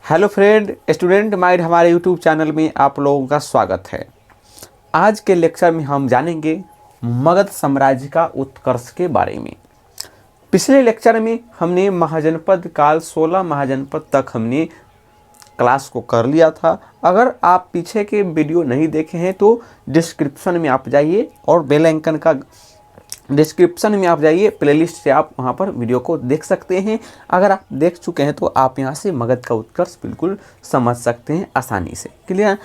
Hello friend, student mind हमारे YouTube channel में आप लोगों का स्वागत है। आज के लेक्चर में हम जानेंगे मगध साम्राज्य का उत्कर्ष के बारे में। पिछले लेक्चर में हमने महाजनपद काल 16 महाजनपद तक हमने क्लास को कर लिया था। अगर आप पीछे के वीडियो नहीं देखे हैं तो डिस्क्रिप्शन में आप जाइए और बेल आइकन का डिस्क्रिप्शन में आप जाइए, प्लेलिस्ट से आप वहां पर वीडियो को देख सकते हैं। अगर आप देख चुके हैं तो आप यहां से मगध का उत्कर्ष बिल्कुल समझ सकते हैं आसानी से। क्लियर?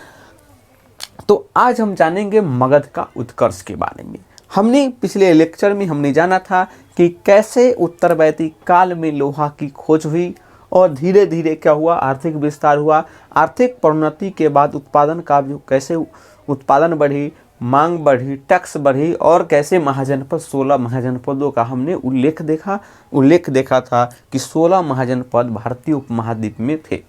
तो आज हम जानेंगे मगध का उत्कर्ष के बारे में। हमने पिछले लेक्चर में हमने जाना था कि कैसे उत्तर वैदिक काल में लोहा की खोज हुई और धीरे धीरे क्या हुआ, आर्थिक विस्तार हुआ। आर्थिक प्रोन्नति के बाद उत्पादन का जो कैसे उत्पादन बढ़ी, मांग बढ़ी, टैक्स बढ़ी और कैसे महाजनपद 16 महाजनपदों का हमने उल्लेख देखा था कि 16 महाजनपद भारतीय उपमहाद्वीप में थे,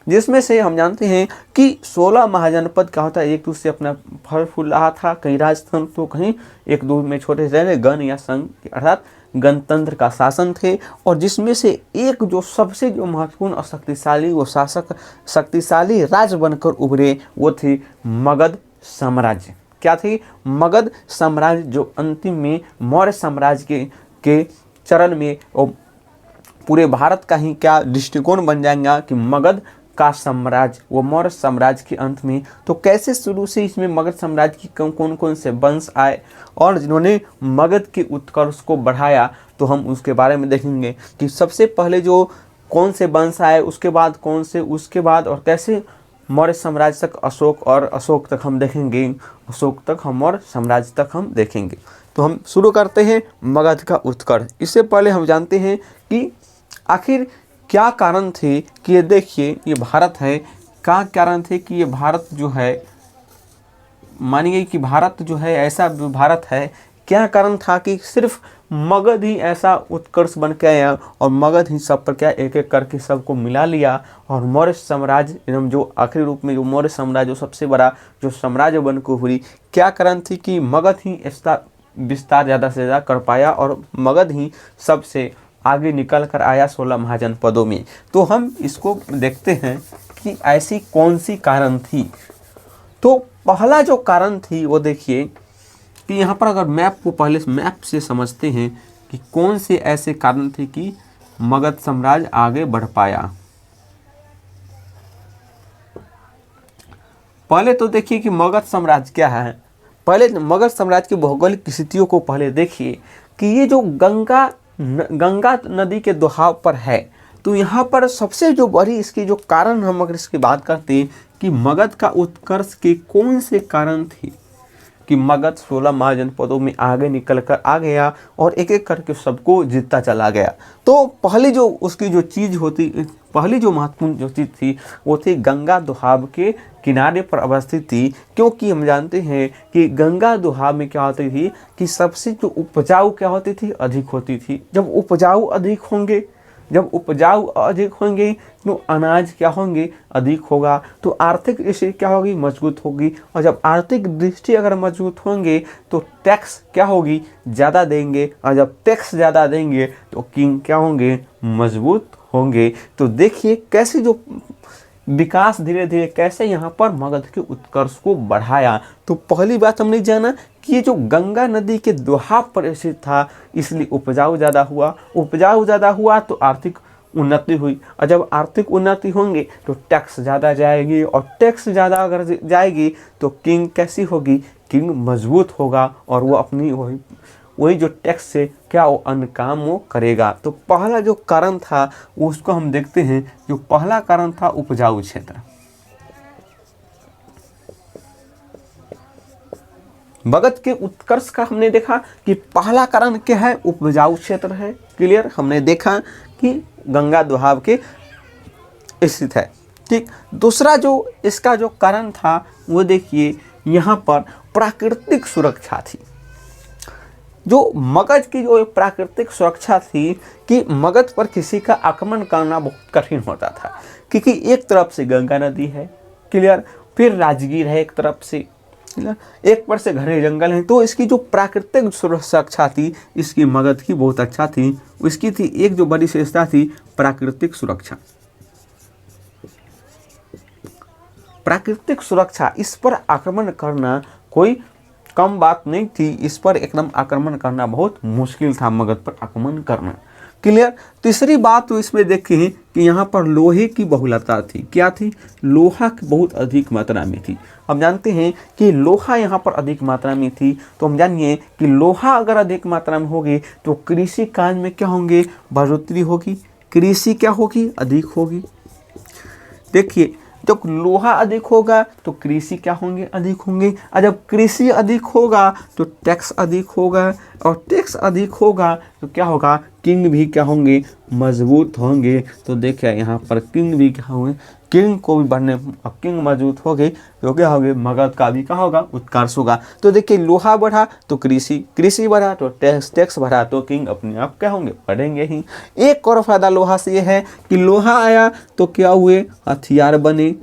जिसमें से हम जानते हैं कि 16 महाजनपद क्या होता है, एक दूसरे अपना फल फूल रहा था। कहीं राजतंत्र तो कहीं एक दो में छोटे से गण या संघ अर्थात गणतंत्र का शासन थे। और जिसमें से एक जो सबसे जो महत्वपूर्ण और शक्तिशाली वो शासक शक्तिशाली राज्य बनकर उभरे वो थे मगध साम्राज्य। क्या थी? मगध साम्राज्य, जो अंतिम में मौर्य साम्राज्य के चरण में और पूरे भारत का ही क्या दृष्टिकोण बन जाएगा कि मगध का साम्राज्य वो मौर्य साम्राज्य के अंत में। तो कैसे शुरू से इसमें मगध साम्राज्य की कौन कौन से वंश आए और जिन्होंने मगध के उत्कर्ष को बढ़ाया, तो हम उसके बारे में देखेंगे कि सबसे पहले जो कौन से वंश आए, उसके बाद कौन से, उसके बाद और कैसे मौर्य साम्राज्य तक अशोक, और अशोक तक हम देखेंगे, अशोक तक हम मौर्य साम्राज्य तक हम देखेंगे। तो हम शुरू करते हैं मगध का उत्कर्ष। इससे पहले हम जानते हैं कि आखिर क्या कारण थे कि ये देखिए ये भारत है, क्या कारण थे कि ये भारत जो है, मानिए कि भारत जो है ऐसा भारत है, क्या कारण था कि सिर्फ मगध ही ऐसा उत्कर्ष बन के आया और मगध ही सब पर क्या एक एक करके सबको मिला लिया और मौर्य साम्राज्य एवं जो आखिरी रूप में जो मौर्य साम्राज्य जो सबसे बड़ा जो साम्राज्य बन को हुई। क्या कारण थी कि मगध ही इसका विस्तार ज़्यादा से ज़्यादा कर पाया और मगध ही सबसे आगे निकल कर आया 16 महाजनपदों में। तो हम इसको देखते हैं कि ऐसी कौन सी कारण थी। तो पहला जो कारण थी वो देखिए कि यहाँ पर अगर मैप को पहले मैप से समझते हैं कि कौन से ऐसे कारण थे कि मगध साम्राज्य आगे बढ़ पाया। पहले तो देखिए कि मगध साम्राज्य क्या है। पहले मगध साम्राज्य की भौगोलिक स्थितियों को पहले देखिए कि ये जो गंगा नदी के दोहाव पर है, तो यहाँ पर सबसे जो बड़ी इसकी जो कारण हम अगर इसकी बात करते हैं कि मगध का उत्कर्ष के कौन से कारण थे कि मगध 16 महाजनपदों में आगे निकल कर आ गया और एक एक करके सबको जीतता चला गया। तो पहली जो उसकी जो चीज़ होती, पहली जो महत्वपूर्ण जो चीज़ थी वो थी गंगा दोहाब के किनारे पर अवस्थित थी। क्योंकि हम जानते हैं कि गंगा दोहाब में क्या होती थी कि सबसे जो उपजाऊ क्या होती थी, अधिक होती थी। जब उपजाऊ अधिक होंगे तो अनाज क्या होंगे, अधिक होगा। तो आर्थिक दृष्टि क्या होगी, मजबूत होगी। और जब आर्थिक दृष्टि अगर मजबूत होंगे तो टैक्स क्या होगी, ज़्यादा देंगे। और जब टैक्स ज़्यादा देंगे तो किंग क्या होंगे, मजबूत होंगे। तो देखिए कैसे जो विकास धीरे धीरे कैसे यहाँ पर मगध के उत्कर्ष को बढ़ाया। तो पहली बात हमने जाना कि ये जो गंगा नदी के दोहाब पर स्थित था इसलिए उपजाऊ ज़्यादा हुआ तो आर्थिक उन्नति हुई। और जब आर्थिक उन्नति होंगे तो टैक्स ज़्यादा जाएगी और टैक्स ज़्यादा अगर जाएगी तो किंग कैसी होगी, किंग मजबूत होगा और वो अपनी वही जो टैक्स से क्या वो अन्य काम वो करेगा। तो पहला जो कारण था उसको हम देखते हैं। जो पहला कारण था उपजाऊ क्षेत्र। मगध के उत्कर्ष का हमने देखा कि पहला कारण क्या है, उपजाऊ क्षेत्र है। क्लियर? हमने देखा कि गंगा दोहाब के स्थित है। ठीक, दूसरा जो इसका जो कारण था वो देखिए यहाँ पर प्राकृतिक सुरक्षा थी। जो मगध की जो प्राकृतिक सुरक्षा थी कि मगध पर किसी का आक्रमण करना बहुत कठिन होता था, क्योंकि एक तरफ से गंगा नदी है, क्लियर, फिर राजगीर है एक तरफ से, एक पर से घने जंगल हैं। तो इसकी जो प्राकृतिक सुरक्षा थी इसकी मगध की बहुत अच्छा थी। इसकी थी एक जो बड़ी विशेषता थी प्राकृतिक सुरक्षा। प्राकृतिक सुरक्षा, इस पर आक्रमण करना कोई कम बात नहीं थी। इस पर एकदम आक्रमण करना बहुत मुश्किल था, मगध पर आक्रमण करना। क्लियर। तीसरी बात तो इसमें देखें कि यहाँ पर लोहे की बहुलता थी। क्या थी? लोहा की बहुत अधिक मात्रा में थी। हम जानते हैं कि लोहा यहाँ पर अधिक मात्रा में थी, तो हम जानिए कि लोहा अगर अधिक मात्रा में होगी तो कृषि कार्य में क्या होंगे? बढ़ोतरी होगी। कृषि क्या होगी? अधिक होगी। देखिए, जब लोहा अधिक होगा तो कृषि क्या होंगे? अधिक होंगे। और जब कृषि अधिक होगा तो टैक्स अधिक होगा, और टैक्स अधिक होगा तो क्या होगा? किंग भी क्या होंगे? मजबूत होंगे। तो देखिए यहाँ पर किंग भी क्या होंगे? किंग को भी बढ़ने, किंग मजबूत हो गए तो क्या होंगे? मगध का भी क्या होगा? उत्कर्ष होगा। तो देखिए, लोहा बढ़ा तो कृषि, कृषि बढ़ा तो टैक्स, टैक्स बढ़ा तो किंग अपने आप क्या होंगे? बढ़ेंगे ही। एक और फायदा लोहा से ये है कि लोहा आया तो क्या हुए? हथियार बने।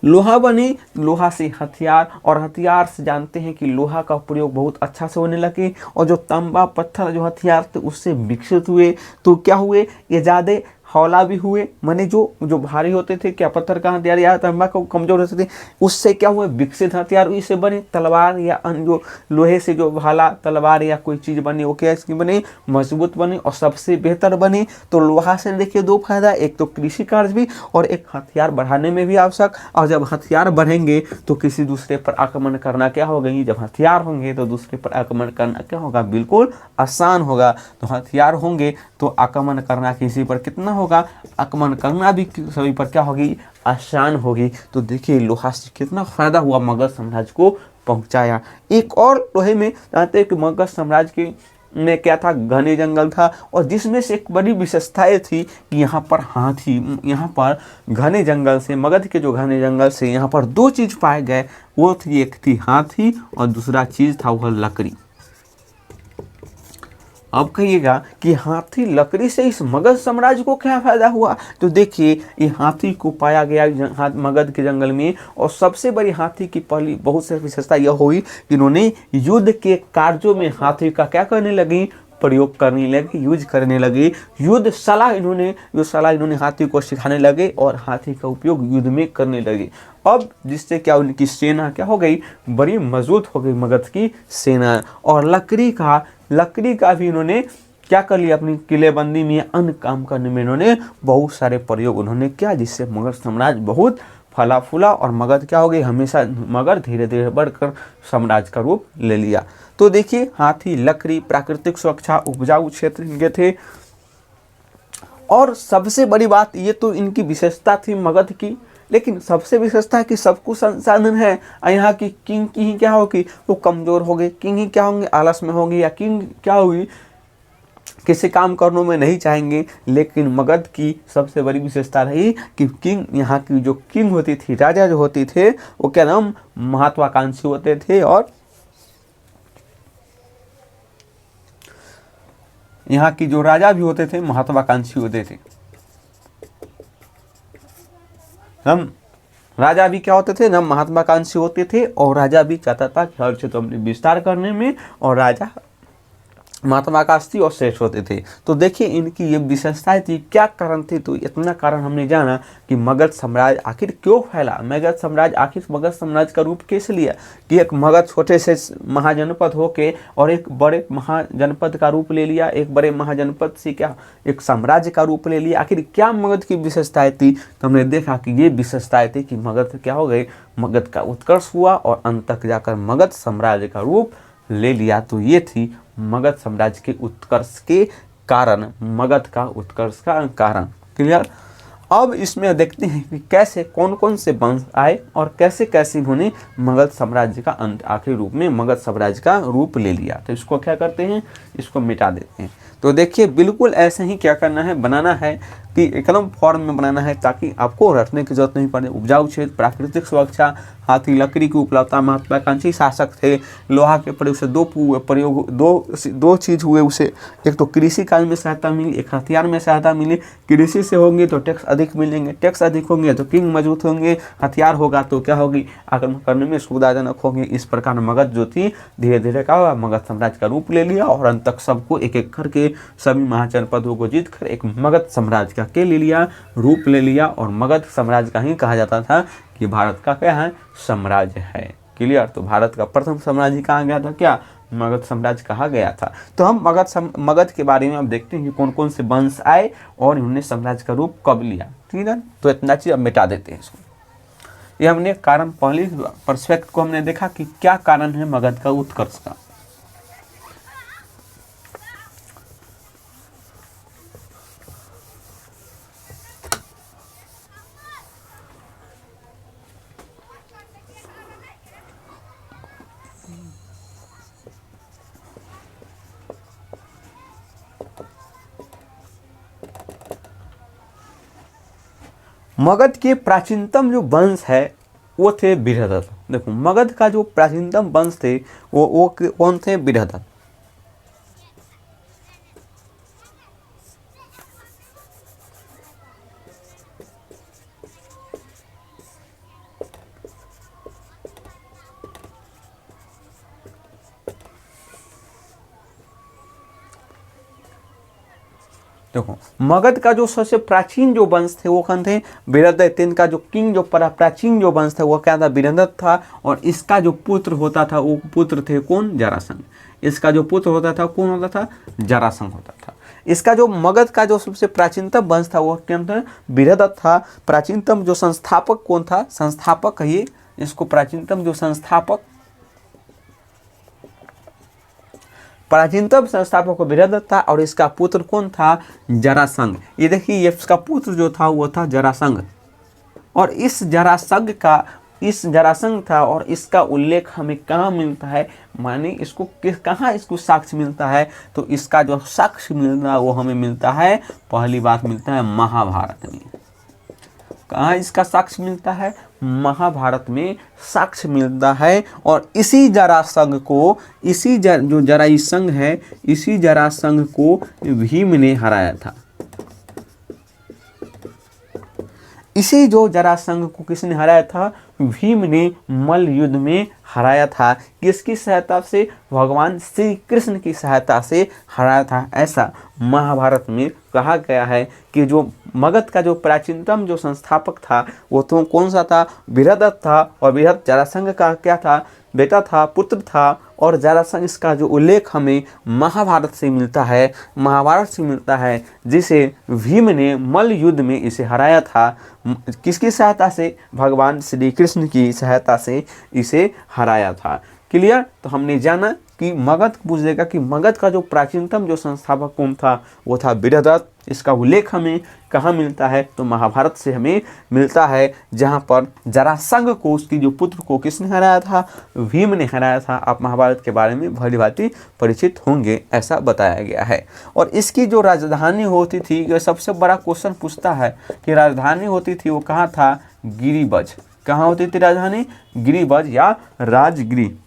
लोहा बने, लोहा से हथियार, और हथियार से जानते हैं कि लोहा का प्रयोग बहुत अच्छा से होने लगे, और जो तांबा पत्थर जो हथियार थे उससे विकसित हुए। तो क्या हुए? ये ज़्यादा हौला भी हुए, माने जो भारी होते थे, क्या पत्थर का हथियार या तांबा को कमजोर होते थे, उससे क्या हुए? विकसित हथियार इससे बने। तलवार या अन्य जो लोहे से जो भाला तलवार या कोई चीज़ बने, वो क्या इसकी बने? मजबूत बने और सबसे बेहतर बने। तो लोहा से देखिए दो फायदा, एक तो कृषि कार्य भी और एक हथियार बढ़ाने में भी आवश्यक। और जब हथियार बढ़ेंगे तो किसी दूसरे पर आक्रमण करना क्या होगा? जब हथियार होंगे तो दूसरे पर आक्रमण करना क्या होगा? बिल्कुल आसान होगा। तो हथियार होंगे तो आक्रमण करना किसी पर कितना होगा? आक्रमण करना भी सभी पर क्या होगी? आसान होगी। तो देखिए लोहा से कितना फायदा हुआ मगध साम्राज्य को पहुंचाया। एक और लोहे में जानते हैं कि मगध साम्राज्य के में क्या था? घने जंगल था, और जिसमें से एक बड़ी विशेषताएं थी कि यहाँ पर हाथी, यहाँ पर घने जंगल से, मगध के जो घने जंगल से यहाँ पर दो चीज पाए गए। वो थी, एक थी हाथी और दूसरा चीज था वह लकड़ी। अब कहिएगा कि हाथी लकड़ी से इस मगध साम्राज्य को क्या फायदा हुआ? तो देखिए, ये हाथी को पाया गया मगध के जंगल में, और सबसे बड़ी हाथी की पहली बहुत सी विशेषता यह हुई कि इन्होंने युद्ध के कार्यों में हाथी का क्या करने लगी? प्रयोग करने लगे, यूज करने लगे। युद्ध सलाह इन्होंने हाथी को सिखाने लगे और हाथी का उपयोग युद्ध में करने लगे। अब जिससे क्या उनकी सेना क्या हो गई? बड़ी मजबूत हो गई मगध की सेना। और लकड़ी का भी इन्होंने क्या कर लिया? अपनी किलेबंदी में, अन्य काम करने में इन्होंने बहुत सारे प्रयोग उन्होंने किया, जिससे मगध साम्राज्य बहुत फला फूला, और मगध क्या हो गई? हमेशा मगध धीरे धीरे बढ़कर साम्राज्य का रूप ले लिया। तो देखिए, हाथी, लकड़ी, प्राकृतिक सुरक्षा, उपजाऊ क्षेत्र इनके थे। और सबसे बड़ी बात, ये तो इनकी विशेषता थी मगध की, लेकिन सबसे विशेषता है कि सब कुछ संसाधन है। यहाँ की किंग की ही क्या होगी? वो कमजोर हो गए। किंग ही क्या होंगे? आलस में होंगे, या किंग क्या होगी? किसी काम करने में नहीं चाहेंगे। लेकिन मगध की सबसे बड़ी विशेषता रही कि किंग, यहाँ की जो किंग होती थी, राजा जो होते थे, वो क्या नाम? महत्वाकांक्षी होते थे, और यहाँ की जो राजा भी होते थे महत्वाकांक्षी होते थे। हम राजा भी क्या होते थे? ना महत्वाकांक्षी होते थे, और राजा भी चाहता था कि हर क्षेत्र में विस्तार करने में, और राजा महत्वाकांक्षी और श्रेष्ठ होते थे। तो देखिए इनकी ये विशेषताएं थी। क्या कारण थे? तो इतना कारण हमने जाना कि मगध साम्राज्य आखिर क्यों फैला, मगध साम्राज्य का रूप कैसे लिया, कि एक मगध छोटे से महाजनपद होके और एक बड़े महाजनपद का रूप ले लिया, एक बड़े महाजनपद से क्या एक साम्राज्य का रूप ले लिया। आखिर क्या मगध की विशेषताएं थी? तो हमने देखा कि ये विशेषताएं थी कि मगध क्या हो गए? मगध का उत्कर्ष हुआ, और अंत तक जाकर मगध साम्राज्य का रूप ले लिया। तो ये थी मगध साम्राज्य के उत्कर्ष के कारण, मगध का उत्कर्ष का कारण। क्लियर। अब इसमें देखते हैं कि कैसे कौन कौन से वंश आए और कैसे कैसे इन्होंने मगध साम्राज्य का अंत, आखिरी रूप में मगध साम्राज्य का रूप ले लिया। तो इसको क्या करते हैं? इसको मिटा देते हैं। तो देखिए बिल्कुल ऐसे ही क्या करना है, बनाना है कि एकदम फॉर्म में बनाना है, ताकि आपको रटने की जरूरत नहीं पड़े। उपजाऊ क्षेत्र, प्राकृतिक सुरक्षा, हाथी लकड़ी की उपलब्धता, महत्वाकांक्षी शासक थे, लोहा के प्रयोग से दो चीज़ हुए उसे, एक तो कृषि कार्य में सहायता मिली, एक हथियार में सहायता मिली। कृषि से होंगे तो टैक्स अधिक मिलेंगे, टैक्स अधिक होंगे तो किंग मजबूत होंगे, हथियार होगा तो क्या होगी, आक्रमण करने में सुविधाजनक होंगे। इस प्रकार मगध जो थी धीरे धीरे क्या हुआ, मगध साम्राज्य का रूप ले लिया और अंत तक सबको एक एक करके सभी महाजनपदों को जीत कर एक मगध साम्राज्य का के ले लिया, रूप ले लिया। और मगध साम्राज्य का ही कहा जाता था कि भारत का क्या है, साम्राज्य है। क्लियर। तो भारत का प्रथम साम्राज्य कहा गया था, क्या, मगध साम्राज्य कहा गया था। तो हम मगध के बारे में अब देखते हैं कि कौन कौन से वंश आए और इन्होंने साम्राज्य का रूप कब लिया। ठीक है, तो इतना चीज अब मिटा देते हैं इसको। ये हमने कारण, पहले पर्सपेक्ट को हमने देखा कि क्या कारण है मगध का उत्कर्ष का। मगध के प्राचीनतम जो वंश है वो थे बृहदत्त। देखो मगध का जो प्राचीनतम वंश थे वो कौन थे, बृहदत्त। देखो मगध का जो सबसे प्राचीन जो वंश थे वो कौन थे, बृहदत्त। इनका जो किंग जो प्राचीन जो वंश था वो क्या था, बृहदत्त था। और इसका जो पुत्र होता था वो पुत्र थे कौन, जरासंध। इसका जो पुत्र होता था कौन होता था, जरासंध होता था। इसका जो मगध का जो सबसे प्राचीनतम वंश था वो क्या था, बृहदत्त था। प्राचीनतम जो संस्थापक कौन था, संस्थापक कहिए इसको, प्राचीनतम जो संस्थापक, प्राचीनतम संस्थापक बृहदत्त था। और इसका पुत्र कौन था, जरासंध। ये देखिए इसका पुत्र जो था वो था जरासंध। और इस जरासंध था। और इसका उल्लेख हमें कहाँ मिलता है, माने इसको कहाँ इसको साक्ष्य मिलता है, तो इसका जो साक्ष्य मिलता है वो हमें मिलता है, पहली बात मिलता है महाभारत में। कहाँ इसका साक्ष्य मिलता है, महाभारत में साक्ष्य मिलता है। और इसी जरासंध को, जो जरासंध है, इसी जरासंध को भीम ने हराया था। इसी जो जरासंध को किसने हराया था, भीम ने मल्ल युद्ध में हराया था। किसकी सहायता से, भगवान श्री कृष्ण की सहायता से हराया था, ऐसा महाभारत में कहा गया है। कि जो मगध का जो प्राचीनतम जो संस्थापक था वो तो कौन सा था, बृहदत्त था। और बृहदत्त जरासंध का क्या था, बेटा था, पुत्र था। और जरासंध इसका जो उल्लेख हमें महाभारत से मिलता है, जिसे भीम ने मल्ल युद्ध में इसे हराया था। किसकी सहायता से, भगवान श्री कृष्ण की सहायता से इसे हराया था। क्लियर। तो हमने जाना कि मगध पूछेगा कि मगध का जो प्राचीनतम जो संस्थापक कौन था वो था बृहदत्त। इसका उल्लेख हमें कहाँ मिलता है, तो महाभारत से हमें मिलता है, जहाँ पर जरासंध को, उसकी जो पुत्र को किसने हराया था, भीम ने हराया था। आप महाभारत के बारे में भली भांति परिचित होंगे, ऐसा बताया गया है। और इसकी जो राजधानी होती थी, ये सबसे बड़ा क्वेश्चन पूछता है कि राजधानी होती थी वो कहाँ था, गिरिवज। कहाँ होती थी राजधानी, गिरिवज या राजगिरी।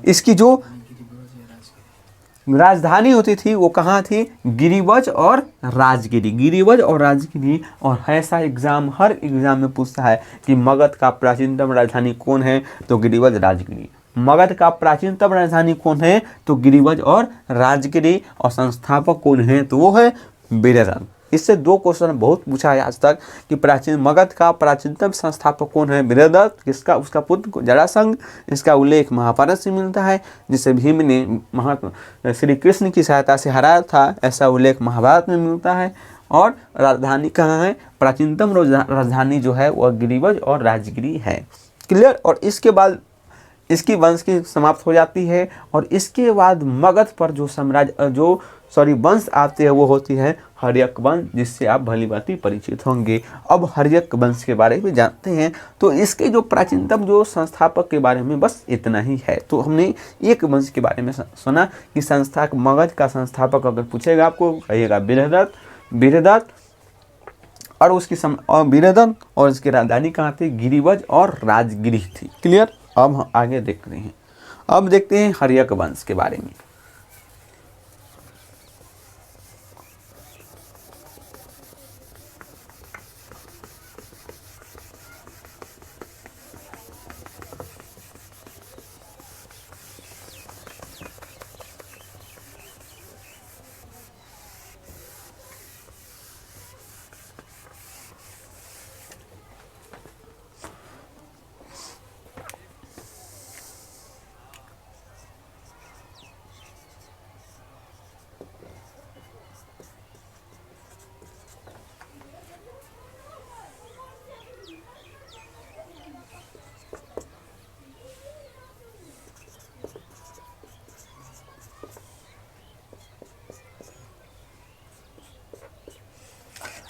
इसकी जो राजधानी होती थी वो कहाँ थी, गिरिवज और राजगिरी। गिरिवज और राजगिरी। और ऐसा एग्जाम, हर एग्जाम में पूछता है कि मगध का प्राचीनतम राजधानी कौन है, तो गिरिवज राजगिरी। मगध का प्राचीनतम राजधानी कौन है, तो गिरिवज और राजगिरी। और संस्थापक कौन है, तो वो है बृहदत्त। इससे दो क्वेश्चन बहुत पूछा है आज तक कि मगध का प्राचीनतम संस्थापक कौन है, बृहदत्त। किसका, उसका पुत्र जरासंध। इसका उल्लेख महाभारत से मिलता है, जिसे भीम ने श्री कृष्ण की सहायता से हराया था, ऐसा उल्लेख महाभारत में मिलता है। और राजधानी कहाँ है, प्राचीनतम राजधानी जो है वह गिरिवज और राजगिरी है। क्लियर। और इसके बाद इसकी वंश की समाप्त हो जाती है। और इसके बाद मगध पर जो वंश आते हैं वो होती है हर्यक वंश, जिससे आप भली भांति परिचित होंगे। अब हर्यक वंश के बारे में जानते हैं। तो इसके जो प्राचीनतम जो संस्थापक के बारे में बस इतना ही है। तो हमने एक वंश के बारे में सुना कि मगध का संस्थापक अगर पूछेगा आपको, कहिएगा वीरदत्त और वीरदत्त, और इसकी राजधानी कहाँ थी? गिरिवज और राजगिरी थी। क्लियर। अब हम आगे देख रहे हैं। अब देखते हैं हर्यक वंश के बारे में।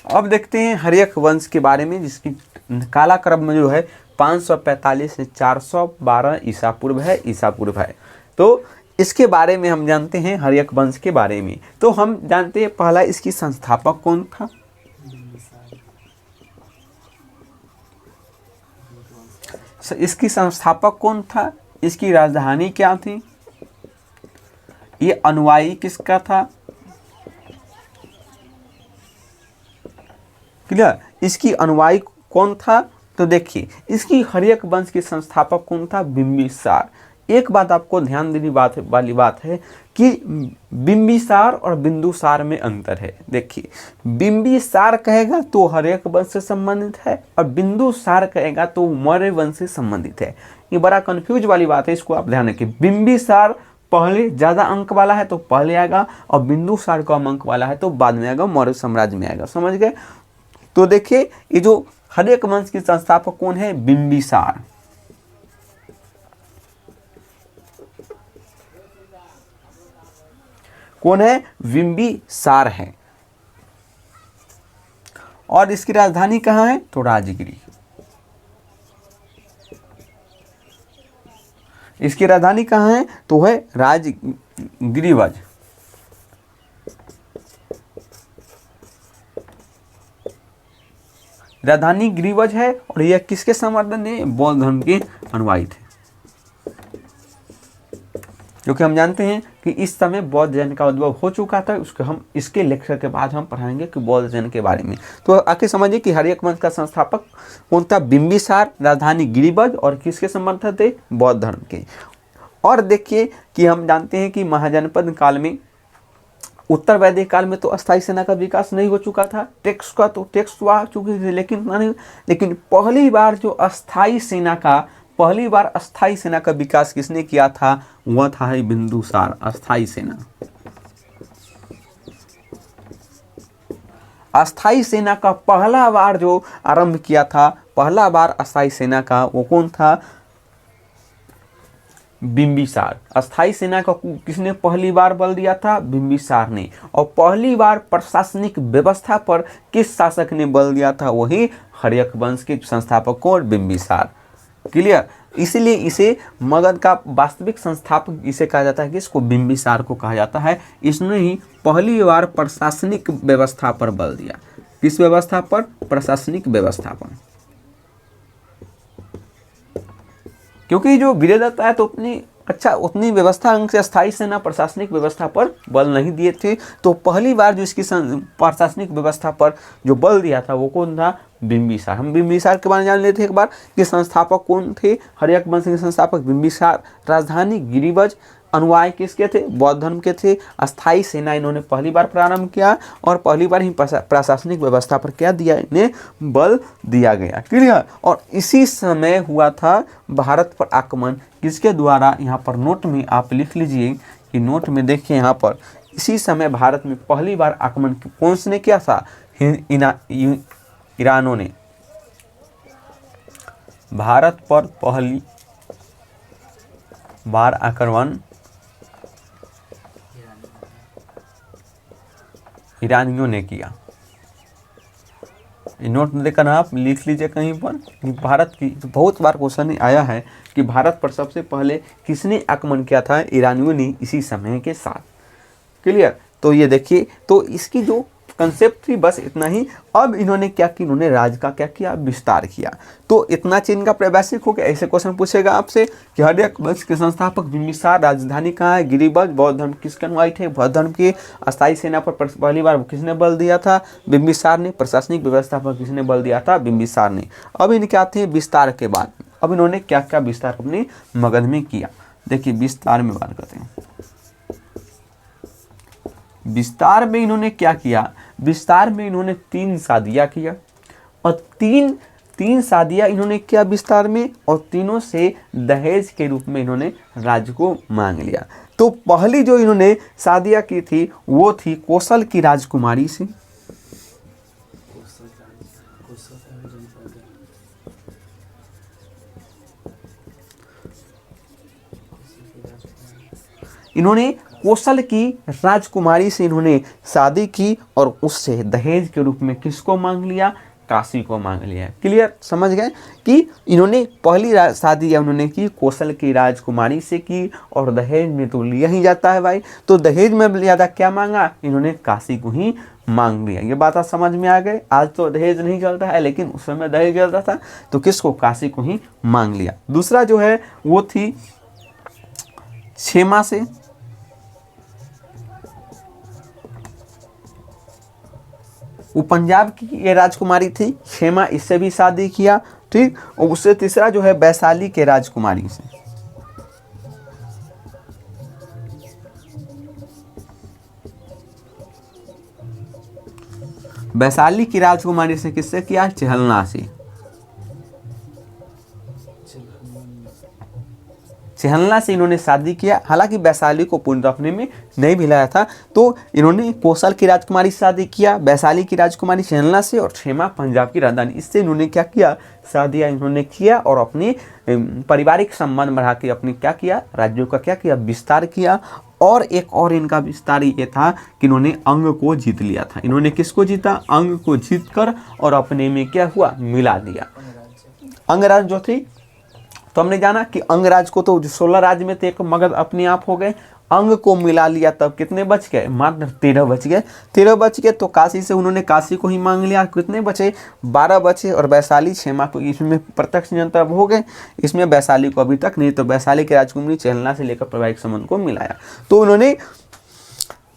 अब देखते हैं हर्यक वंश के बारे में, जिसकी काला क्रम में जो है 545 से 412 ईसा पूर्व है। तो इसके बारे में हम जानते हैं हर्यक वंश के बारे में। तो हम जानते हैं पहला इसकी संस्थापक कौन था? इसकी संस्थापक कौन था? इसकी राजधानी क्या थी? ये अनुयायी किसका था? क्लियर। इसकी अनुयायी कौन था? तो देखिए, इसकी हर्यक वंश के संस्थापक कौन था? बिंबिसार। एक बात आपको ध्यान देने वाली बात है कि बिंबिसार और बिंदुसार में अंतर है। देखिए, बिंबिसार कहेगा तो हर्यक वंश से संबंधित है, और बिंदुसार कहेगा तो मौर्य वंश से संबंधित है। ये बड़ा कंफ्यूज वाली बात है, इसको आप ध्यान रखिए। बिंबिसार पहले ज्यादा अंक वाला है तो पहले आएगा, और बिंदुसार कम अंक वाला है तो बाद में आएगा, मौर्य साम्राज्य में आएगा। समझ गए? तो देखिए, ये जो हर्यक वंश के संस्थापक कौन है? बिंबिसार। कौन है? बिंबिसार है। और इसकी राजधानी कहाँ है? तो राजगिरी। इसकी राजधानी कहाँ है? तो है गिरिवज। राजधानी गिरिवज है, और यह किसके समर्थन में? बौद्ध धर्म के अनुयायी थे। क्योंकि हम जानते हैं कि इस समय बौद्ध जैन का उद्भव हो चुका था। उसको हम इसके लेक्चर के बाद हम पढ़ाएंगे कि बौद्ध जैन के बारे में। तो आके समझिए कि हर्यक वंश का संस्थापक कौन था? बिंबिसार, राजधानी गिरिवज, और किसके समर्थक थे? बौद्ध धर्म के। और देखिए कि हम जानते हैं कि महाजनपद काल में, उत्तर वैदिक काल में तो अस्थायी सेना का विकास नहीं हो चुका था। टेक्स्ट आ चुकी थी, लेकिन पहली बार अस्थायी सेना का विकास किसने किया था? वह था बिंदुसार। अस्थायी सेना का पहला बार जो आरंभ किया था, पहला बार अस्थायी सेना का, वो कौन था? बिंबिसार। अस्थायी सेना को किसने पहली बार बल दिया था? बिंबिसार ने। और पहली बार प्रशासनिक व्यवस्था पर किस शासक ने बल दिया था? वही हर्यक वंश के संस्थापक कौन? बिंबिसार। क्लियर। इसीलिए इसे मगध का वास्तविक संस्थापक इसे कहा जाता है कि इसको बिंबिसार को कहा जाता है। इसने ही पहली बार प्रशासनिक व्यवस्था पर बल दिया। किस व्यवस्था पर? प्रशासनिक व्यवस्था पर। क्योंकि जो वीरदत्त आया तो उतनी व्यवस्था अंग से अस्थायी सेना प्रशासनिक व्यवस्था पर बल नहीं दिए थे। तो पहली बार जो इसकी प्रशासनिक व्यवस्था पर जो बल दिया था वो कौन था? बिंबिसार। हम बिंबिसार के बारे में जान लेते हैं एक बार कि संस्थापक कौन थे? हर्यक वंश के संस्थापक बिंबिसार। राजधानी गिरिवज। अनुयायी किसके थे? बौद्ध धर्म के थे। अस्थायी सेना इन्होंने पहली बार प्रारंभ किया, और पहली बार ही प्रशासनिक व्यवस्था पर क्या दिया? इन्हें बल दिया गया। क्लियर। और इसी समय हुआ था भारत पर आक्रमण। किसके द्वारा? यहाँ पर नोट में आप लिख लीजिए कि नोट में देखिए, यहाँ पर इसी समय भारत में पहली बार आक्रमण कौन ने किया था? ईरानों ने भारत पर पहली बार आक्रमण ईरानियों ने किया। नोट देकर आप लिख लीजिए कहीं पर कि भारत की, तो बहुत बार क्वेश्चन आया है कि भारत पर सबसे पहले किसने आक्रमण किया था, ईरानियों ने इसी समय के साथ। क्लियर। तो ये देखिए, तो इसकी जो कंसेप्ट थी बस इतना ही। अब इन्होंने क्या किया, इन्होंने राज्य का क्या किया, विस्तार किया। तो इतना चीन का बेसिक हो गया। ऐसे क्वेश्चन पूछेगा आपसे कि हर्यक वंश के संस्थापक बिंबिसार, राजधानी कहाँ है, गिरिबज, बौद्ध धर्म किसके अनुयायी थे, बौद्ध धर्म की अस्थायी सेना पर पहली बार किसने बल दिया था, बिंबिसार ने। प्रशासनिक व्यवस्था पर किसने बल दिया था, बिंबिसार ने। अब इनके आते हैं विस्तार के बाद। अब इन्होंने क्या क्या विस्तार अपने मगध में किया, देखिए विस्तार में बात करते हैं। विस्तार में इन्होंने क्या किया, विस्तार में इन्होंने 3 शादियां किया और तीन शादियां इन्होंने किया विस्तार में, और तीनों से दहेज के रूप में इन्होंने राज्य को मांग लिया। तो पहली जो इन्होंने शादियां की थी वो थी कौशल की राजकुमारी से। इन्होंने कौशल की राजकुमारी से इन्होंने शादी की और उससे दहेज के रूप में किसको मांग लिया, काशी को मांग लिया। क्लियर, समझ गए कि इन्होंने पहली शादी उन्होंने की कौशल की राजकुमारी से की, और दहेज में तो लिया ही जाता है भाई, तो दहेज में ज़्यादा क्या मांगा, इन्होंने काशी को ही मांग लिया। ये बात समझ में आ गए। आज तो दहेज नहीं चलता है, लेकिन उस समय दहेज चलता था, तो किसको, काशी को ही मांग लिया। दूसरा जो है वो थी क्षेमा से। वो पंजाब की ये राजकुमारी थी क्षेमा, इससे भी शादी किया, ठीक। और उससे तीसरा जो है वैशाली के राजकुमारी से। वैशाली की राजकुमारी से किससे किया, चहलना से। चहलना से इन्होंने शादी किया। हालांकि वैशाली को पूर्ण अपने में नहीं मिलाया था, तो इन्होंने कौशल की राजकुमारी से शादी किया, वैशाली की राजकुमारी चहलना से, और क्षेमा पंजाब की राजधानी, इससे इन्होंने क्या किया, शादियाँ इन्होंने किया और अपने पारिवारिक संबंध बढ़ा के अपने क्या किया, राज्यों का क्या किया, विस्तार किया। और एक और इनका विस्तार ये था कि इन्होंने अंग को जीत लिया था। इन्होंने किसको जीता, अंग को जीत कर, और अपने में क्या हुआ, मिला दिया। अंगराज जो थी, तो हमने जाना कि अंगराज को तो 16 राज्य में थे, एक मगध अपने आप हो गए। अंग को मिला लिया तब कितने बच गए, मात्र 13 बच गए। 13 बच गए तो काशी से उन्होंने काशी को ही मांग लिया। कितने बचे, 12 बचे। और वैशाली क्षेमा को इसमें प्रत्यक्ष नियंत्रण हो गए, इसमें वैशाली को अभी तक नहीं। तो वैशाली के राजकुमारी चहलना से लेकर वैवाहिक संबंध को मिलाया। तो उन्होंने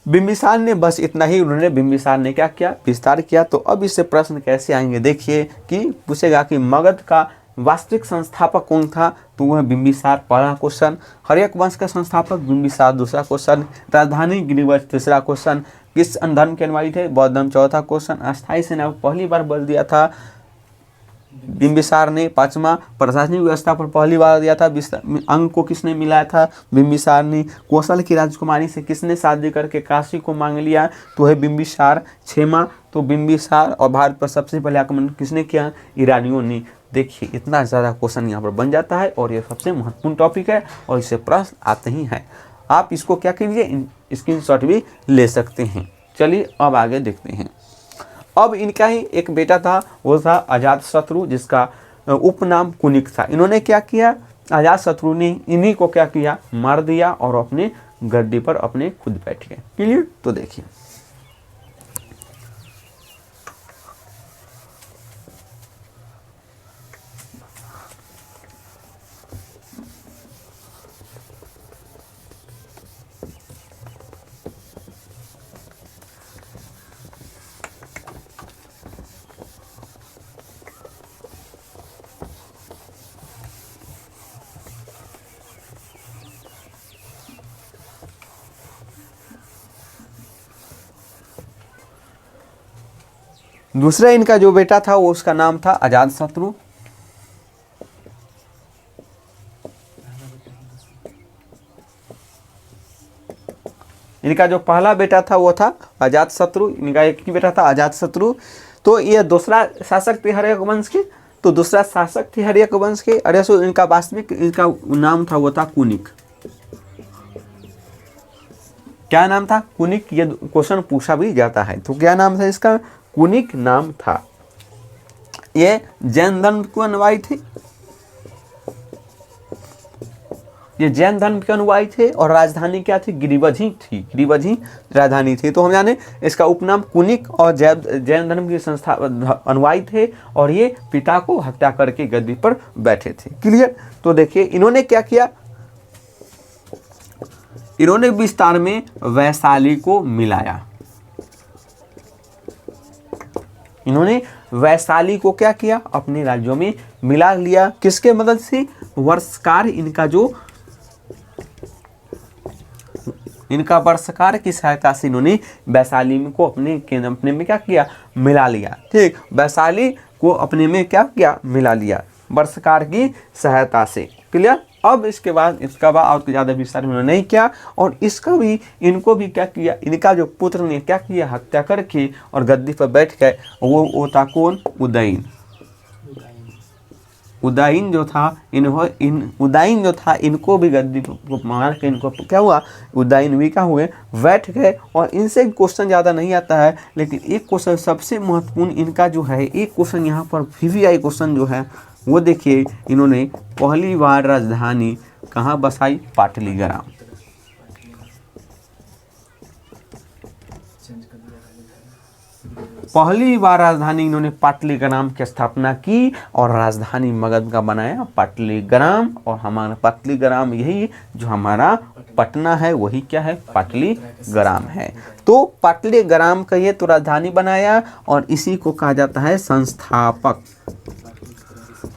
बिंबिसार ने बस इतना ही, उन्होंने बिंबिसार ने क्या किया, विस्तार किया। तो अब इससे प्रश्न कैसे आएंगे, देखिए कि पूछेगा कि मगध का वास्तविक संस्थापक कौन था, तो वह बिंबिसार, पहला क्वेश्चन। हर्यक वंश का संस्थापक बिंबिसार, दूसरा क्वेश्चन। राजधानी गिरिवज, तीसरा क्वेश्चन। किस धर्म के अनुयायी थे, बौद्ध धर्म, चौथा क्वेश्चन। अस्थायी सेना को पहली बार बल दिया था बिंबिसार ने, पांचवा। प्रशासनिक व्यवस्था पर पहली बार दिया था, अंग को किसने मिलाया था, बिंबिसार ने। कौशल की राजकुमारी से किसने शादी करके काशी को मांग लिया, तो है बिंबिसार। छेमा, तो बिंबिसार। और भारत पर सबसे पहले आक्रमण किसने किया, ईरानियों ने। देखिए इतना ज़्यादा क्वेश्चन यहाँ पर बन जाता है, और ये सबसे महत्वपूर्ण टॉपिक है, और इससे प्रश्न आते ही हैं। आप इसको क्या कीजिए, स्क्रीनशॉट भी ले सकते हैं। चलिए अब आगे देखते हैं। अब इनका ही एक बेटा था, वो था अजातशत्रु, जिसका उपनाम कुनिक था। इन्होंने क्या किया, अजातशत्रु ने इन्हीं को क्या किया, मार दिया और अपने गद्दी पर अपने खुद बैठ गए। क्लियर। तो देखिए दूसरा इनका जो बेटा था वो उसका नाम था अजातशत्रु। इनका जो पहला बेटा था वो था अजातशत्रु। इनका एक ही बेटा था अजातशत्रु। तो ये दूसरा शासक थे हर्यक वंश के। तो दूसरा शासक थे हर्यक वंश के। अरे इनका वास्तविक इनका नाम था वो था कुनिक। क्या नाम था? कुनिक। ये क्वेश्चन पूछा भी जाता है। तो क्या नाम था इसका? कुनिक नाम था। ये जैन धर्म को अनुयायी थे, ये जैन धर्म के अनुयायी थे और राजधानी क्या थी? गिरिवज ही थी, गिरिवज ही राजधानी थी। तो हम जाने इसका उपनाम कुनिक और जैन धर्म की संस्था अनुयायी थे और ये पिता को हत्या करके गद्दी पर बैठे थे। क्लियर? तो देखिए इन्होंने क्या किया, इन्होंने विस्तार में वैशाली को मिलाया। इन्होंने वैशाली को क्या किया? अपने राज्यों में मिला लिया। किसके मदद से? वर्षकार, इनका वर्षकार की सहायता से इन्होंने वैशाली को अपने में क्या किया? मिला लिया। ठीक, वैशाली को अपने में क्या किया? मिला लिया वर्षकार की सहायता से। क्लियर? अब इसके बाद इसका और ज़्यादा विस्तार उन्होंने नहीं किया और इसका भी इनको भी क्या किया? इनका जो पुत्र ने क्या किया? हत्या करके और गद्दी पर बैठ गए। वो था कौन? उदयन। उदयन जो था उदयन जो था इनको भी गद्दी को मार के इनको क्या हुआ? उदयन भी क्या हुए? बैठ गए। और इनसे क्वेश्चन ज़्यादा नहीं आता है, लेकिन एक क्वेश्चन सबसे महत्वपूर्ण इनका जो है, एक क्वेश्चन यहाँ पर VVI क्वेश्चन जो है वो देखिए, इन्होंने पहली बार राजधानी कहाँ बसाई? पाटलीग्राम। पहली बार राजधानी इन्होंने पाटलीग्राम की स्थापना की और राजधानी मगध का बनाया पाटलीग्राम। और हमारा पाटलीग्राम यही जो हमारा पटना है वही क्या है? पाटलीग्राम है। तो पाटलीग्राम का ये तो राजधानी बनाया और इसी को कहा जाता है संस्थापक।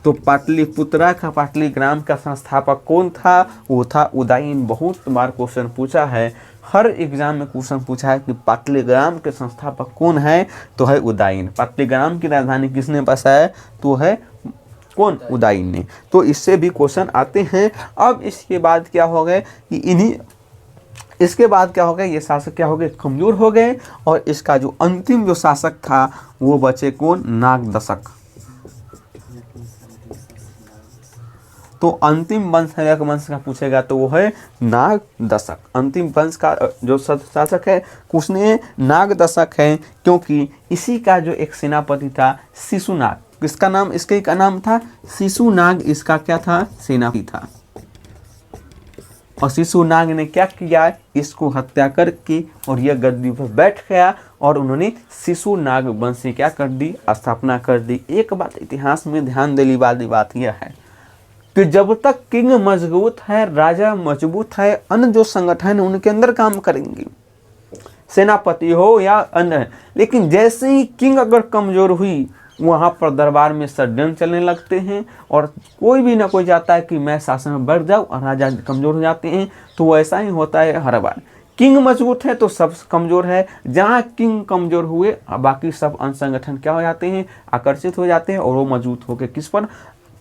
तो पाटलिपुत्रा का पाटलीग्राम का संस्थापक कौन था? वो था उदयन। बहुत बार क्वेश्चन पूछा है, हर एग्जाम में क्वेश्चन पूछा है कि पाटलीग्राम के संस्थापक कौन है? तो है उदयन। पाटलीग्राम की राजधानी किसने बसाया? तो है कौन? उदयन ने। तो इससे भी क्वेश्चन आते हैं। अब इसके बाद क्या हो गए कि इसके बाद क्या हो गया? ये शासक क्या हो गए? कमजोर हो गए। और इसका जो अंतिम जो शासक था वो बचे कौन? नागदशक। तो अंतिम वंश हर्यक वंश का पूछेगा तो वो है नागदशक। अंतिम वंश का जो शासक है उसने नागदशक है, क्योंकि इसी का जो एक सेनापति था शिशुनाग। किसका नाम? इसके का नाम था शिशुनाग। इसका क्या था? सेनापति था। और शिशुनाग ने क्या किया? इसको हत्या करके और यह गद्दी पर बैठ गया और उन्होंने शिशुनाग वंश की क्या कर दी? स्थापना कर दी। एक बात इतिहास में ध्यान देने वाली बात यह है कि जब तक किंग मजबूत है, राजा मजबूत है, अन्य जो संगठन है उनके अंदर काम करेंगे, सेनापति हो या अन्य। लेकिन जैसे ही किंग अगर कमजोर हुई, वहाँ पर दरबार में षड्यंत्र चलने लगते हैं और कोई भी ना कोई चाहता है कि मैं शासन में बढ़ जाऊँ और राजा कमजोर हो जाते हैं। तो वैसा ही होता है हर बार। किंग मजबूत है तो सब कमजोर है। जहाँ किंग कमजोर हुए बाकी सब अन्य संगठन क्या हो जाते हैं? आकर्षित हो जाते हैं और वो मजबूत होकर किस पर?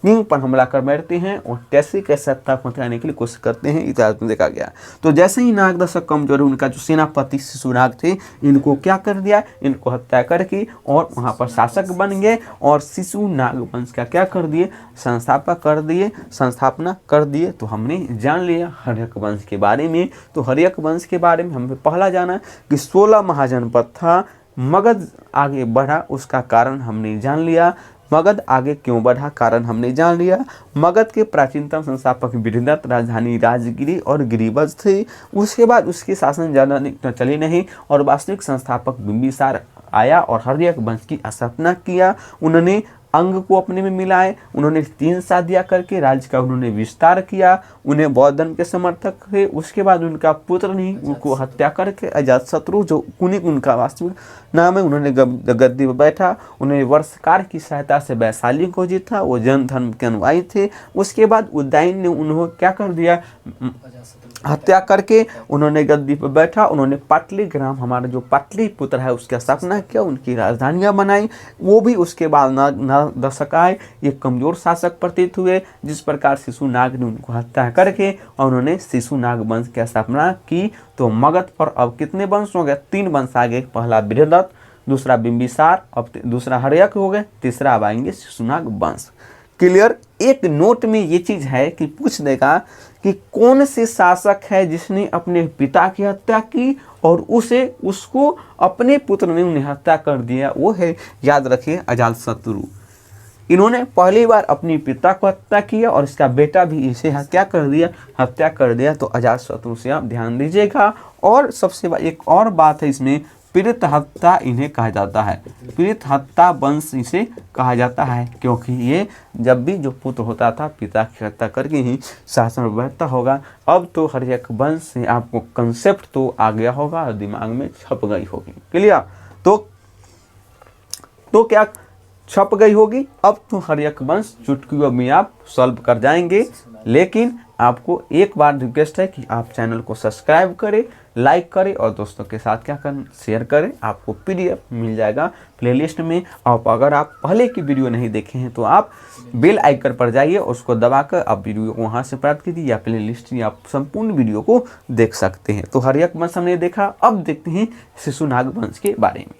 किंग पर हमला कर बैठते हैं और कैसे सत्ता को हटाने के लिए कोशिश करते हैं। इतिहास में देखा गया। तो जैसे ही नागदशक कमजोर, उनका जो सेनापति शिशुनाग थे, इनको क्या कर दिया? इनको हत्या करके और वहाँ पर शासक बन गए और शिशुनाग वंश का क्या कर दिए? संस्थापक कर दिए, संस्थापना कर दिए। तो हमने जान लिया हर्यक वंश के बारे में। तो हर्यक वंश के बारे में हमें पहला जाना कि 16 महाजनपद था। मगध आगे बढ़ा, उसका कारण हमने जान लिया। मगध आगे क्यों बढ़ा? कारण हमने जान लिया। मगध के प्राचीनतम संस्थापक बृहदत्त, राजधानी राजगिरी और गिरिवज थे। उसके बाद उसके शासन ज़्यादा चले नहीं और वास्तविक संस्थापक बिंबिसार आया और हर्यक वंश की स्थापना किया। उन्होंने अंग को अपने में मिलाए, उन्होंने 3 शादियाँ करके राज्य का उन्होंने विस्तार किया। उन्हें बौद्ध धर्म के समर्थक थे। उसके बाद उनका पुत्र ने उनको हत्या करके अजातशत्रु, जो कुनिक उनका वास्तविक नाम है, उन्होंने गद्दी पर बैठा। उन्होंने वर्षकार की सहायता से वैशाली को जीता। वो जैन धर्म के अनुयायी थे। उसके बाद उदयन ने उन्होंने क्या कर दिया? हत्या करके उन्होंने गद्दी पर बैठा। उन्होंने पाटलीग्राम, हमारा जो पाटलिपुत्र है, उसकी स्थापना किया, उनकी राजधानियाँ बनाई। वो भी उसके बाद नागदशक आए। ये कमजोर शासक प्रतीत हुए। जिस प्रकार शिशुनाग ने उनको हत्या करके और उन्होंने शिशुनाग वंश की स्थापना की। तो मगध पर अब कितने वंश हो गए? 3 वंश आ गए। पहला बृहदत्त, दूसरा बिंबिसार, अब दूसरा हर्यक हो गए, तीसरा अब आएंगे शिशुनाग वंश। क्लियर? एक नोट में ये चीज़ है कि पूछ देगा कि कौन से शासक है जिसने अपने पिता की हत्या की और उसको अपने पुत्र ने उन्हें हत्या कर दिया, वो है, याद रखिए, अजातशत्रु। इन्होंने पहली बार अपनी पिता को हत्या किया और इसका बेटा भी इसे हत्या कर दिया। तो अजातशत्रु से आप ध्यान दीजिएगा। और सबसे एक और बात है इसमें, पीड़ित हत्या इन्हें कहा जाता है, पीड़ित हत्या वंश इसे कहा जाता है, क्योंकि ये जब भी जो पुत्र होता था पिता की हत्या करके ही शासन व्यवस्था होगा। अब तो हर एक वंश से आपको कंसेप्ट तो आ गया होगा और दिमाग में छप गई होगी। क्लियर? तो क्या छप गई होगी? अब तो हर एक वंश चुटकियों में आप सॉल्व कर जाएंगे। लेकिन आपको एक बार रिक्वेस्ट है कि आप चैनल को सब्सक्राइब करें, लाइक करें और दोस्तों के साथ क्या करें, शेयर करें। आपको पीडीएफ मिल जाएगा प्लेलिस्ट में। और अगर आप पहले की वीडियो नहीं देखे हैं तो आप बेल आइकन पर जाइए, उसको दबाकर आप वीडियो को वहाँ से प्राप्त कीजिए या प्लेलिस्ट में आप संपूर्ण वीडियो को देख सकते हैं। तो हर्यक वंश हमने देखा, अब देखते हैं शिशुनाग वंश के बारे में।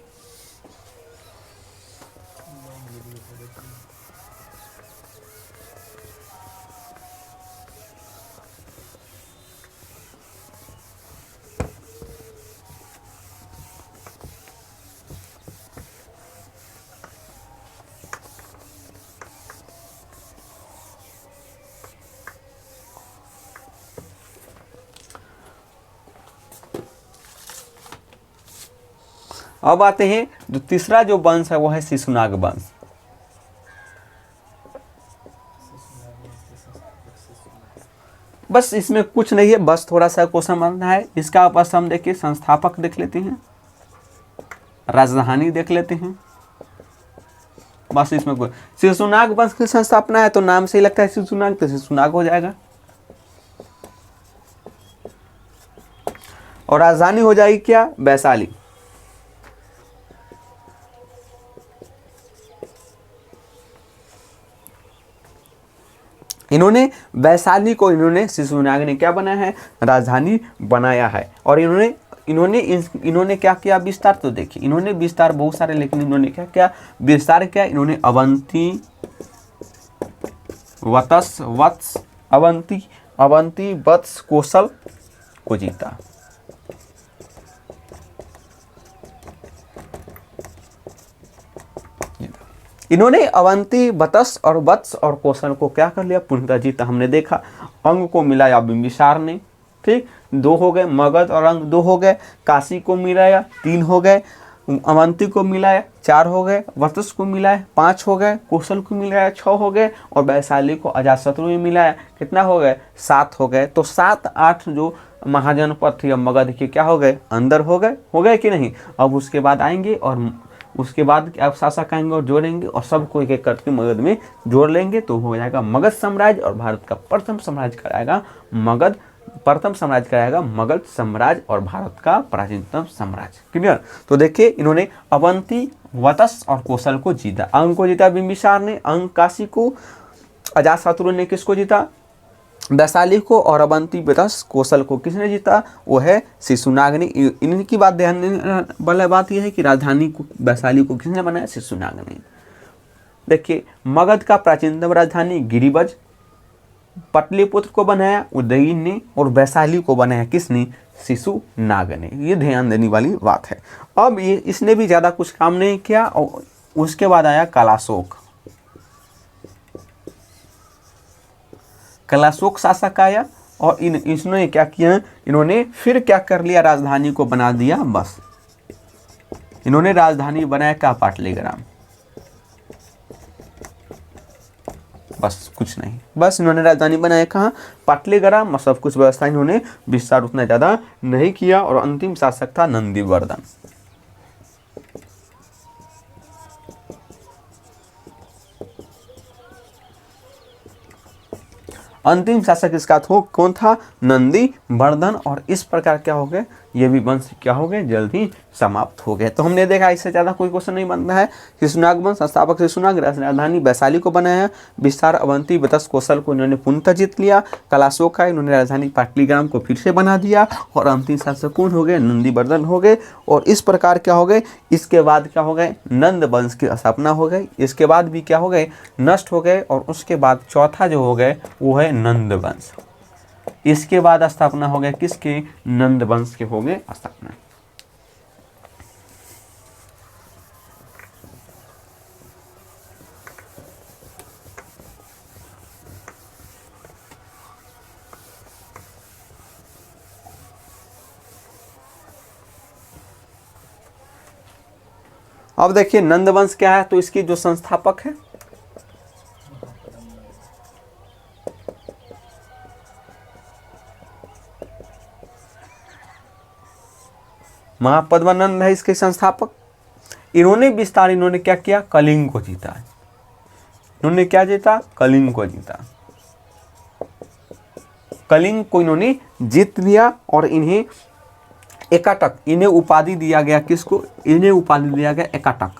अब आते हैं जो तीसरा जो वंश है वो है शिशुनाग वंश। बस इसमें कुछ नहीं है, बस थोड़ा सा क्वेश्चन बनना है। इसका बस हम देखिए संस्थापक देख लेते हैं, राजधानी देख लेते हैं। बस इसमें कोई शिशुनाग वंश की संस्थापना है तो नाम से ही लगता है शिशुनाग, तो शिशुनाग हो जाएगा। और राजधानी हो जाएगी क्या? वैशाली। इन्होंने वैशाली को शिशुनाग ने क्या बनाया है? राजधानी बनाया है। और इन्होंने क्या किया विस्तार? तो देखिए इन्होंने विस्तार बहुत सारे, लेकिन इन्होंने क्या किया विस्तार किया? इन्होंने अवंती वत्स कौशल को जीता। इन्होंने अवंती, वत्स और कौशल को क्या कर लिया? पूर्णतः जीता। हमने देखा अंग को मिलाया बिंबिसार ने, ठीक, 2 हो गए। मगध और अंग 2 हो गए। काशी को मिलाया 3 हो गए। अवंती को मिलाया 4 हो गए। वत्स को मिलाया 5 हो गए। कौशल को मिलाया 6 हो गए। और वैशाली को अजातशत्रु में मिलाया कितना हो गए? 7 हो गए। तो 7-8 जो महाजनपद थे मगध के क्या हो गए? अंदर हो गए कि नहीं? अब उसके बाद आएंगे और उसके बाद आप शासक आएंगे और जोड़ेंगे और सबको एक एक करके मगध में जोड़ लेंगे तो हो जाएगा मगध साम्राज्य। और भारत का प्रथम साम्राज्य कराएगा मगध, मगध साम्राज्य और भारत का प्राचीनतम साम्राज्य। क्लियर? तो देखिए इन्होंने अवंती, वत्स और कौशल को जीता। अंग को जीता बिंबिसार ने, अंग काशी को। अजातशत्रु ने किसको जीता? वैशाली को। और अवंती, वत्स, कौशल को किसने जीता? वो है शिशुनाग ने। इनकी बात ध्यान देने वाला बात यह है कि राजधानी को, वैशाली को किसने बनाया? शिशुनाग ने। देखिए मगध का प्राचीनतम राजधानी गिरिवज, पटलिपुत्र को बनाया उदयन ने और वैशाली को बनाया किसने? शिशुनाग ने। ये ध्यान देने वाली बात है। अब ये इसने भी ज्यादा कुछ काम नहीं किया। और उसके बाद आया कलाशोक शासक आया और इसने क्या किया? इन्होंने फिर क्या कर लिया? राजधानी को बना दिया। बस इन्होंने राजधानी बनाया क्या? पाटलिग्राम। बस कुछ नहीं, बस इन्होंने राजधानी बनाया कहाँ? पाटलिग्राम। सब कुछ व्यवस्था इन्होंने विस्तार उतना ज्यादा नहीं किया। और अंतिम शासक था नंदीवर्धन। अंतिम शासक इसका कौन था? नंदीवर्धन। और इस प्रकार क्या हो गए? ये भी वंश क्या हो गए? जल्द ही समाप्त हो गए। तो हमने देखा इससे ज्यादा कोई क्वेश्चन नहीं बनता है। शिशुनाग वंश, संस्थापक शिशुनाग, राजधानी वैशाली को बनाया। विस्तार अवंती, वत्स, कौशल को इन्होंने पूर्णतः जीत लिया। कलाशोक का इन्होंने राजधानी पाटलिग्राम को फिर से बना दिया। और अंतिम शासक कौन हो गए? नंदीवर्धन हो गए। और इस प्रकार क्या हो गए? इसके बाद क्या हो गए? नंद वंश की स्थापना हो गई। इसके बाद भी क्या हो गए? नष्ट हो गए। और उसके बाद चौथा जो हो गए वो है नंद वंश। इसके बाद स्थापना हो गया किसके, नंद वंश के हो गए स्थापना। अब देखिए नंद वंश क्या है, तो इसकी जो संस्थापक है महापद्मानंद है इसके संस्थापक। इन्होंने क्या किया, कलिंग को जीता। इन्होंने क्या जीता, कलिंग को जीता। कलिंग को इन्होंने जीत लिया और इन्हें एकाटक, इन्हें उपाधि दिया गया किसको, इन्हें उपाधि दिया गया एकाटक।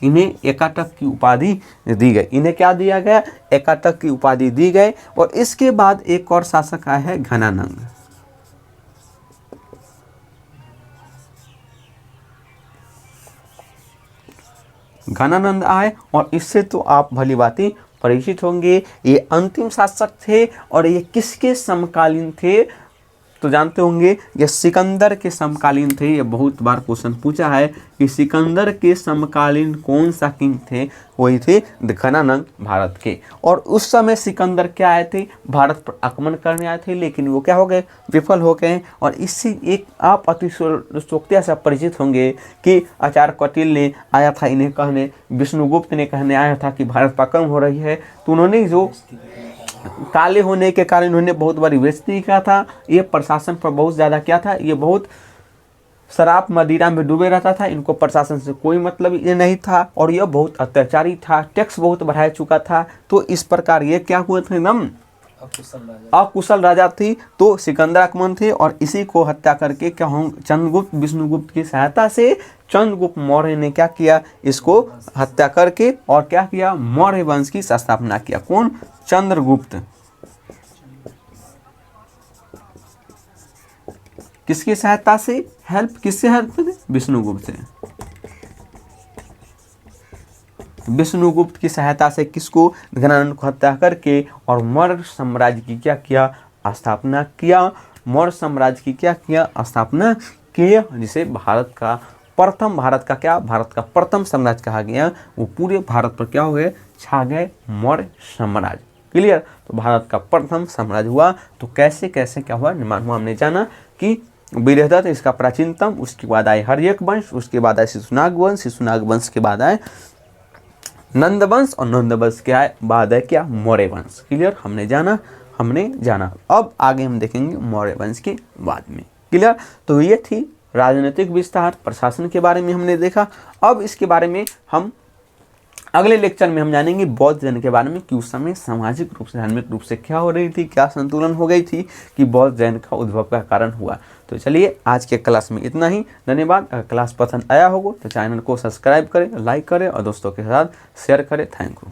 इन्हें एकाटक की उपाधि दी गई। इन्हें क्या दिया गया, एकाटक की उपाधि दी गई। और इसके बाद एक और शासक आया है घनानंद। घनानंद आए और इससे तो आप भली बातें परिचित होंगे। ये अंतिम शासक थे और ये किसके समकालीन थे, तो जानते होंगे ये सिकंदर के समकालीन थे। ये बहुत बार क्वेश्चन पूछा है कि सिकंदर के समकालीन कौन सा किंग थे, वही थे घनानंद भारत के। और उस समय सिकंदर क्या आए थे, भारत पर आक्रमण करने आए थे, लेकिन वो क्या हो गए, विफल हो गए। और इससे एक आप अतिशयोक्तिया से परिचित होंगे कि आचार्य कौटिल्य ने आया था इन्हें कहने, विष्णुगुप्त ने कहने आया था कि भारत पर आक्रमण हो रही है, तो उन्होंने जो काले होने के कारण उन्होंने बहुत बार बेइज्जती किया था। ये प्रशासन पर बहुत ज़्यादा क्या था, ये बहुत शराब मदिरा में डूबे रहता था। इनको प्रशासन से कोई मतलब ये नहीं था और यह बहुत अत्याचारी था, टैक्स बहुत बढ़ा चुका था। तो इस प्रकार ये क्या हुए थे, एकदम अकुशल राजा थी। तो सिकंदर आक्रमण थे और इसी को हत्या करके क्या हों, चंद्रगुप्त विष्णुगुप्त की सहायता से चंद्रगुप्त मौर्य ने क्या किया, इसको हत्या करके और क्या किया, मौर्य वंश की स्थापना किया। कौन, चंद्रगुप्त। किसकी सहायता से, हेल्प किससे, हेल्प विष्णुगुप्त से। विष्णुगुप्त की सहायता से किसको, घनानंद को हत्या करके और मौर्य साम्राज्य की क्या किया, स्थापना किया। मौर्य साम्राज्य की क्या किया, स्थापना किया, जिसे भारत का प्रथम साम्राज्य कहा गया। वो पूरे भारत पर क्या हो गए, छा गए मौर्य साम्राज्य। क्लियर। तो भारत का प्रथम साम्राज्य हुआ। तो कैसे कैसे क्या हुआ, निर्माण हुआ, हमने जाना कि वीरदत्त इसका प्राचीनतम, उसके बाद आए हर्यक वंश, उसके बाद आए शिशुनाग वंश, शिशुनाग वंश के बाद आए नंद वंश और नंद वंश के बाद है क्या, मौर्य वंश। क्लियर, हमने जाना। अब आगे हम देखेंगे मौर्य वंश के बाद में। क्लियर। तो ये थी राजनीतिक विस्तार, प्रशासन के बारे में हमने देखा। अब इसके बारे में हम अगले लेक्चर में हम जानेंगे बौद्ध जैन के बारे में कि उस समय सामाजिक रूप से, धार्मिक रूप से क्या हो रही थी, क्या संतुलन हो गई थी कि बौद्ध जैन का उद्भव का कारण हुआ। तो चलिए आज के क्लास में इतना ही। धन्यवाद। अगर क्लास पसंद आया होगा तो चैनल को सब्सक्राइब करें, लाइक करें और दोस्तों के साथ शेयर करें। Thank you.